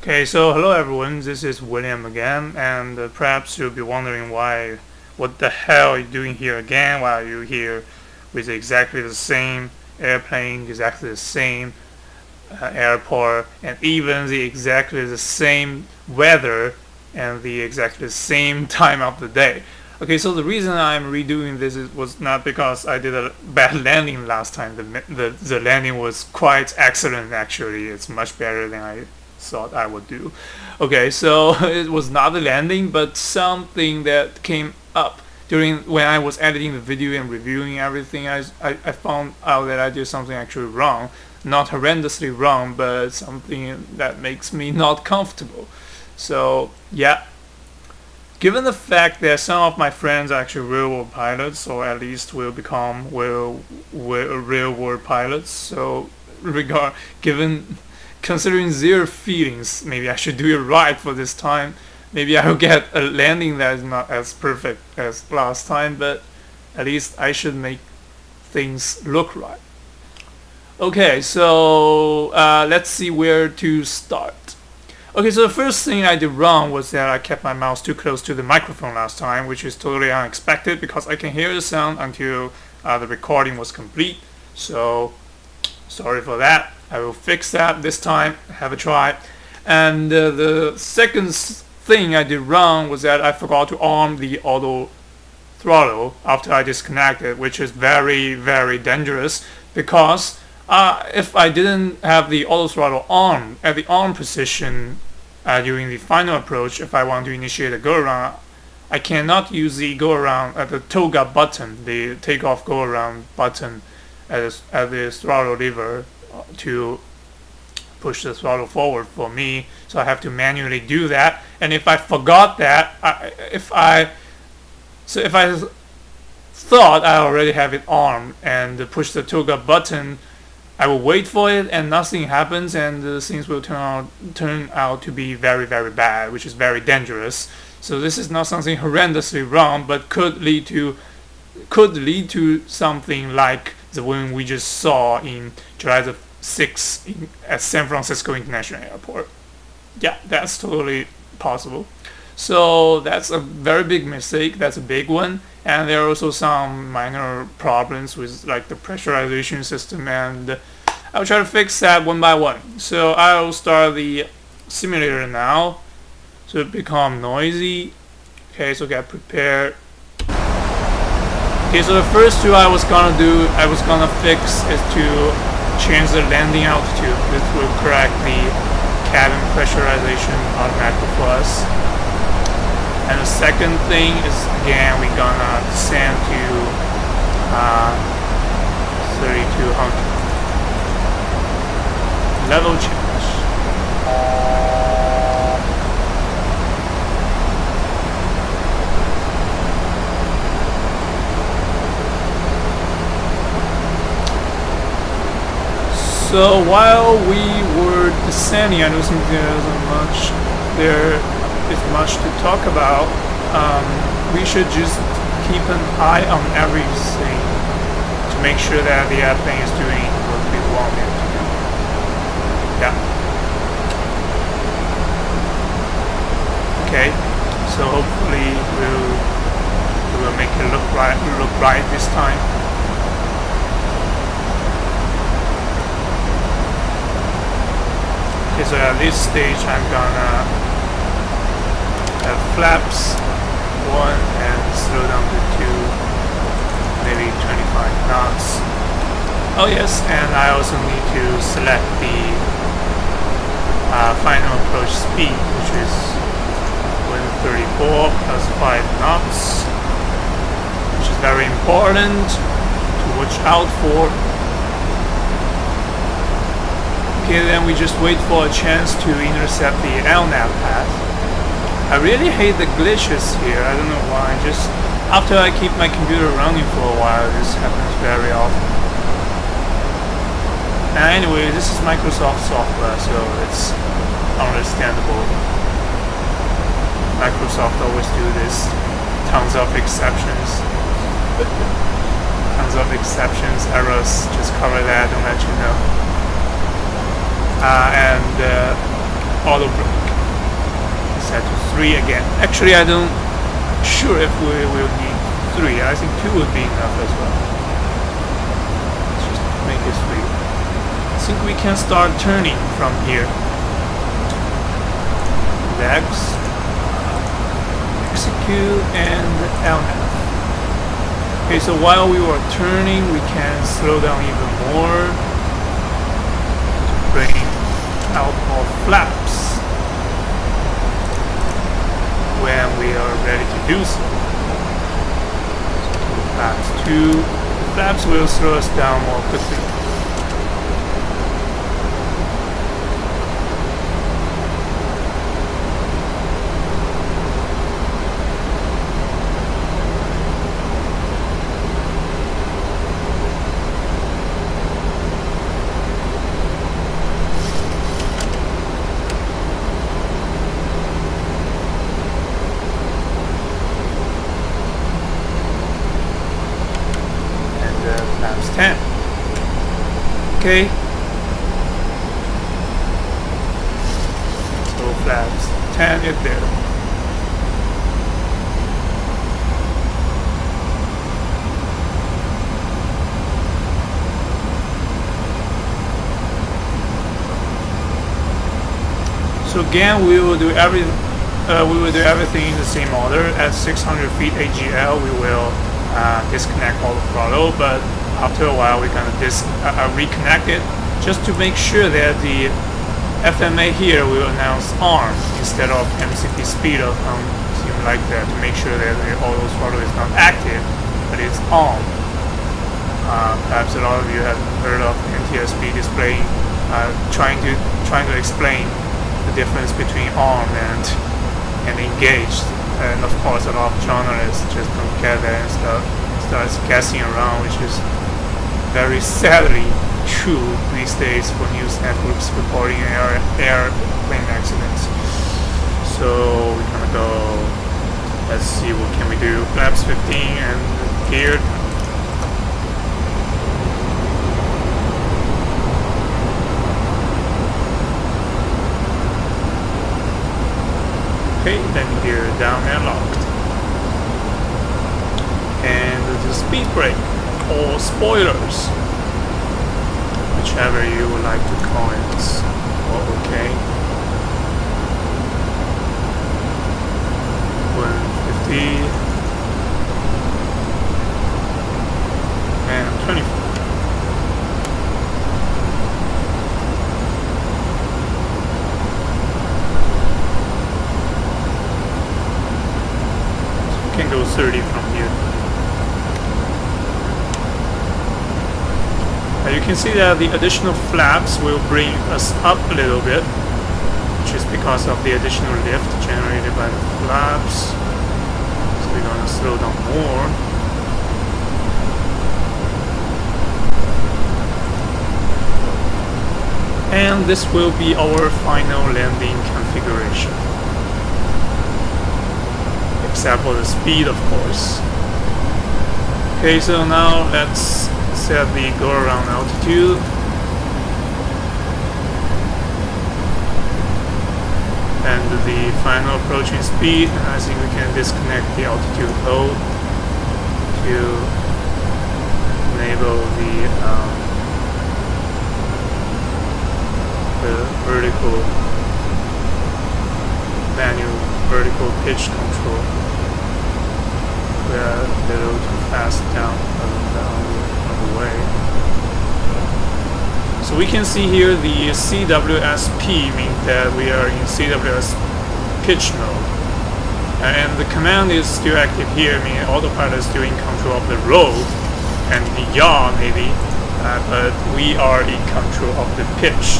Okay, so hello everyone, this is William again, and perhaps you'll be wondering what the hell are you doing here again? Why are you here with exactly the same airplane, exactly the same airport, and even exactly the same weather and the exactly the same time of the day? Okay, so the reason I'm redoing this was not because I did a bad landing last time. The landing was quite excellent actually. It's much better than I thought I would do. Okay, so it was not the landing, but something that came up during when I was editing the video and reviewing everything. I found out that I did something actually wrong, not horrendously wrong, but something that makes me not comfortable. So yeah. Given the fact that some of my friends are actually real-world pilots, or at least will become real-world pilots, so considering their feelings, maybe I should do it right for this time. Maybe I will get a landing that is not as perfect as last time, but at least I should make things look right. Okay, so let's see where to start. Okay, so the first thing I did wrong was that I kept my mouse too close to the microphone last time, which is totally unexpected because I can hear the sound until the recording was complete. So sorry for that. I will fix that this time. Have a try. And the second thing I did wrong was that I forgot to arm the auto throttle after I disconnected, which is very, very dangerous because if I didn't have the auto throttle on at the arm position during the final approach, if I want to initiate a go around, I cannot use the go around at the toga button, the takeoff go around button at the throttle lever to push the throttle forward for me. So I have to manually do that. And if I forgot that, if I thought I already have it armed and push the toga button, I will wait for it and nothing happens, and things will turn out to be very, very bad, which is very dangerous. So this is not something horrendously wrong, but could lead to something like the one we just saw in July the 6th at San Francisco International Airport. Yeah, that's totally possible. So that's a very big mistake. That's a big one. And there are also some minor problems with like the pressurization system, and I'll try to fix that one by one. So I'll start the simulator now. So it become noisy. Okay, so get prepared. Okay, so the first two I was gonna fix is to change the landing altitude. This will correct the cabin pressurization automatically for us. And the second thing is, again, we're gonna descend to 3200. Level change. So while we were descending, I don't think there is much to talk about. We should just keep an eye on everything to make sure that the airplane is doing what we want it to do. Yeah. Okay. So hopefully we will make it look right this time. Okay. So at this stage, I'm gonna flaps 1 and slow down to 2, maybe 25 knots. Oh yes, and I also need to select the final approach speed, which is 134 plus 5 knots, which is very important to watch out for. Okay, then we just wait for a chance to intercept the LNAV path. I really hate the glitches here. I don't know why. Just after I keep my computer running for a while, this happens very often. And anyway, this is Microsoft software, so it's understandable. Microsoft always do this. Tons of exceptions. Tons of exceptions, errors. Just cover that and let you know. auto brake. Set to 3 again. Actually, I don't sure if we will need 3. I think 2 would be enough as well. Let's just make it 3. I think we can start turning from here. Legs, execute, and LF. Okay, so while we were turning, we can slow down even more to bring out more flaps when we are ready to do so. So flaps 2. The flaps will slow us down more quickly. Flaps 10. Okay. So flaps 10 is there. So again, we will do everything in the same order. At 600 feet AGL, we will disconnect all the throttle, but after a while we're going to reconnect it just to make sure that the FMA here will announce arm instead of MCP speed or something like that, to make sure that the auto throttle is not active but it's on. Perhaps a lot of you have heard of NTSB displaying trying to explain the difference between arm and engaged. And of course, a lot of journalists just don't get that and starts guessing around, which is very sadly true these days for news networks reporting airplane accidents. So we're gonna go. Let's see, what can we do? Flaps 15 and geared. Okay, then gear down and locked. And the speed brake or spoilers, whichever you would like to call it. Oh, okay. 150 and 24. Can go 30 from here. You can see that the additional flaps will bring us up a little bit, which is because of the additional lift generated by the flaps. So we're going to slow down more. And this will be our final landing configuration. Except for the speed, of course. Okay, so now let's set the go around altitude. And the final approaching speed. I think we can disconnect the altitude load to enable the vertical manual vertical pitch control. We are a little too fast down on the way. So we can see here the CWSP means that we are in CWS pitch mode. And the command is still active here, meaning autopilot is still in control of the road and the yaw maybe, but we are in control of the pitch,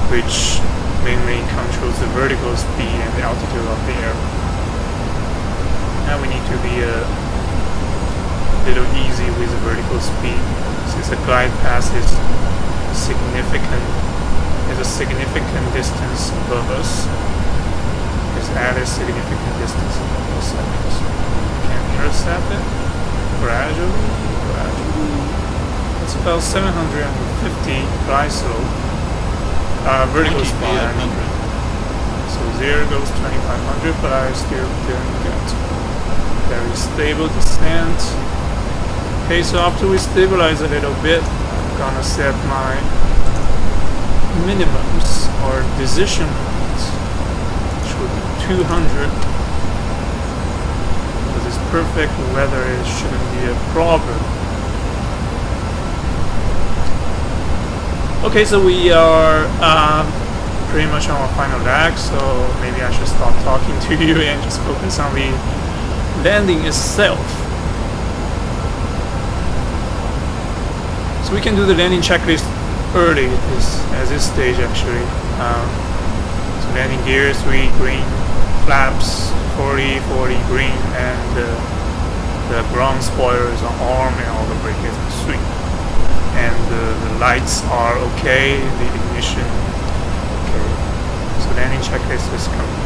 which mainly controls the vertical speed and the altitude of the air. Now we need to be a little easy with the vertical speed, since the glide path is a significant distance above us. It's at a significant distance above us. So we can intercept it gradually. It's about 750 glide slope. Vertical speed. there goes 2500, but I still didn't get very stable descent. Okay, so after we stabilize a little bit, I'm gonna set my minimums or decision points, which would be 200. Because it's perfect weather, it shouldn't be a problem. Okay, so we are pretty much on our final leg, so maybe I should stop talking to you and just focus on the landing itself. So we can do the landing checklist early at this stage actually. So landing gear 3 green, flaps 40 green, and the ground spoilers are arm and all the brake is 3. And the lights are okay, the ignition okay. So landing checklist is coming.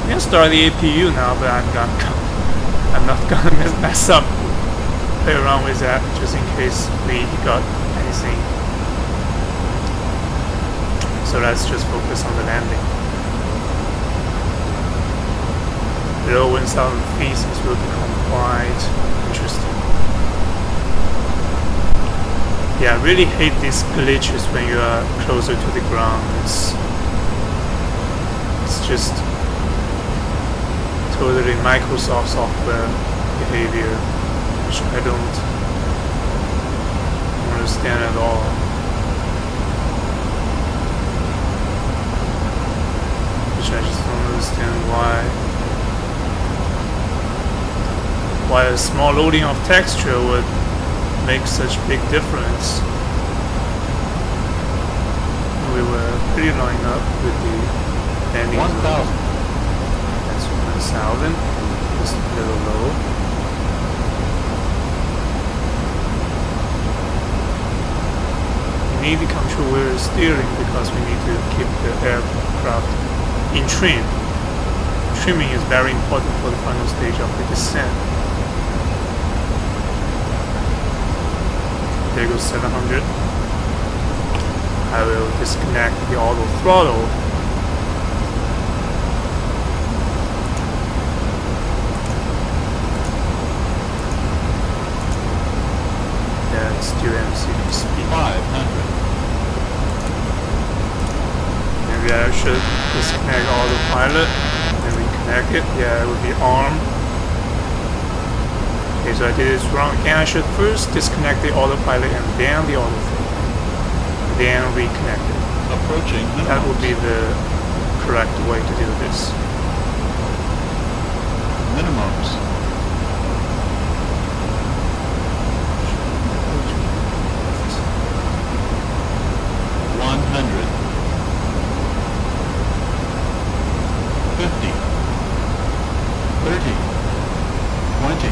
I'm gonna start the APU now, but I'm not gonna mess up, play around with that just in case we got anything. So let's just focus on the landing. Below 1000 feet this will become quite interesting. Yeah, I really hate these glitches when you are closer to the ground. It's just totally Microsoft software behavior, which I don't understand at all. Which I just don't understand why a small loading of texture would make such big difference. We were pretty lined up with the landing. 1000. That's 1000. Just a little low. We need the control wheel steering because we need to keep the aircraft in trim. Trimming is very important for the final stage of the descent. There goes 700. I will disconnect the auto throttle. That's still MCD speed. 500. Maybe I should disconnect autopilot and reconnect it. Yeah, it would be arm. Okay, so I did this wrong again. I should first disconnect the autopilot and then the auto throttle. Then reconnect it. Approaching minimums. That would be the correct way to do this. Minimums. 100. 50. 30. 20.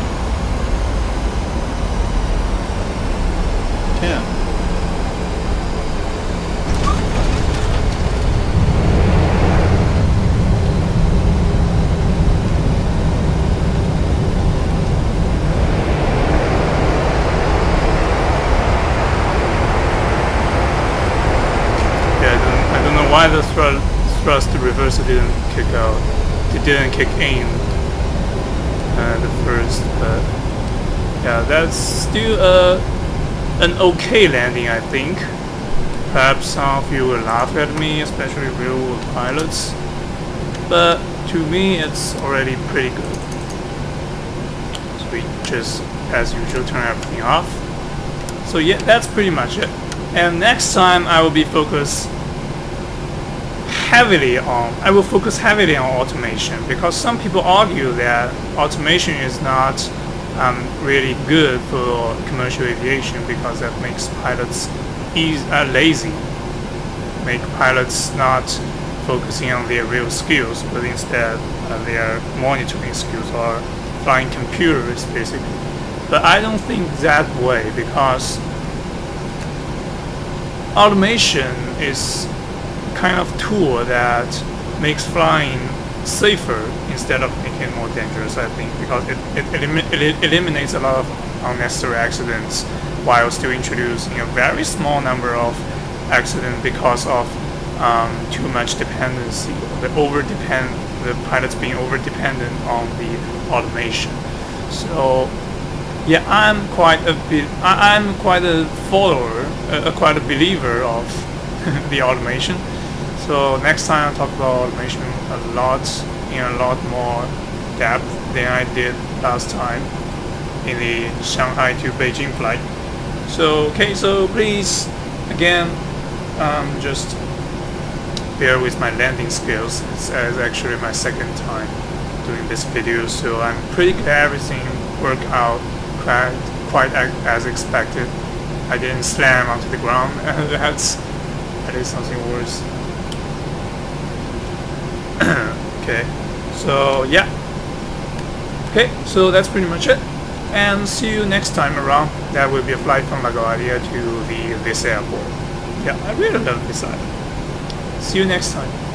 10. Why the thrust reversal didn't kick out? It didn't kick in the first, but yeah, that's still an okay landing, I think. Perhaps some of you will laugh at me, especially real-world pilots, but to me it's already pretty good. So we just, as usual, turn everything off. So yeah, that's pretty much it. And next time I will focus heavily on automation, because some people argue that automation is not really good for commercial aviation because that makes pilots lazy, make pilots not focusing on their real skills, but instead their monitoring skills or flying computers basically. But I don't think that way, because automation is kind of tool that makes flying safer instead of making it more dangerous, I think, because it eliminates a lot of unnecessary accidents while still introducing a very small number of accidents because of too much dependency, the over the pilots being over dependent on the automation. So yeah, I'm quite a follower, quite a believer of the automation. So next time I'll talk about automation in a lot more depth than I did last time in the Shanghai to Beijing flight. So okay, so please again just bear with my landing skills. It's actually my second time doing this video, so I'm pretty glad everything worked out quite as expected. I didn't slam onto the ground. That's at least something worse. Okay, so yeah. Okay, so that's pretty much it. And see you next time around. That will be a flight from LaGuardia to this airport. Yeah, I really love this island. See you next time.